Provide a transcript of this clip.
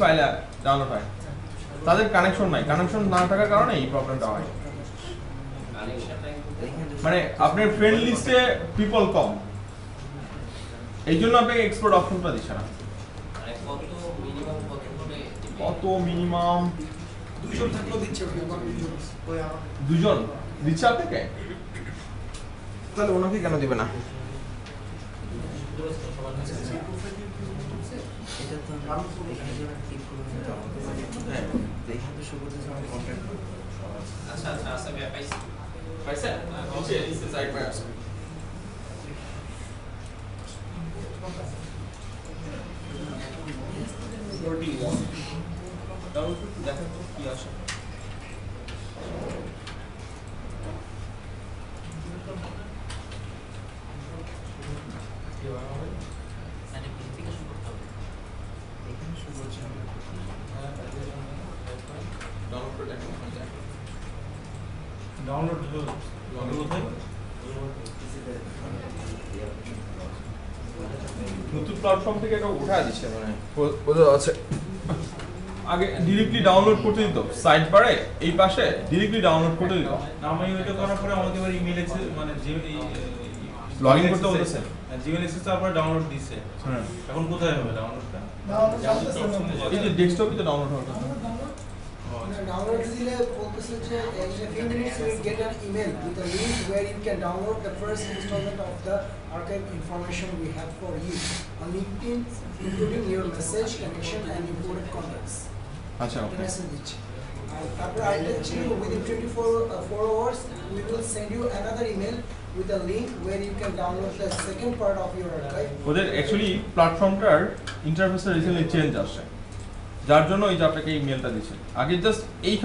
File download হয়, তাদের connection নাই, কানেকশন না থাকার কারণে এই প্রবলেমটা হয়। মানে আপনার ফ্রেন্ড লিস্টে পিপল কম, এই জন্য আপনাকে এক্সপোর্ট অপশনটা দিচ্ছে না। কত মিনিমাম? দুজন থাকলেও দিচ্ছে, দুজন দিচ্ছে আপনাকে, তাহলে ওনাকে কেন দিবে না? নতুন প্ল্যাটফর্ম থেকে এটা উঠা দিচ্ছে, মানে বোঝা যাচ্ছে। আগে ডিরেক্টলি ডাউনলোড করতে দিত, সাইড বারে এই পাশে ডিরেক্টলি ডাউনলোড করতে দিত। আমি ওইটা করার পরে আমাকে এবার ইমেল এসে মানে যে লগইন করতে বলতেছে, জিমেল এসে তারপরে ডাউনলোড দিছে। হ্যাঁ এখন কোথায় হবে ডাউনলোডটা? এই যে ডেস্কটপে তো ডাউনলোড হবে। ডাউনলোড দিলে বলতেছে যে in a few minutes you will get an email with a link where you can download the first installment of the archive information we have for you on LinkedIn, including your message, connection and imported contacts. আচ্ছা, ওকে। Message দিচ্ছি। আর তারপর আইটা হচ্ছে within 4 hours we will send you another email with a link where you can download the second part of your archive. ওদের actually প্ল্যাটফর্মটার ইন্টারফেসে recently change আসছে, যার জন্য এই যে আপনাকে এই মেলটা দিচ্ছে। আগে জাস্ট এই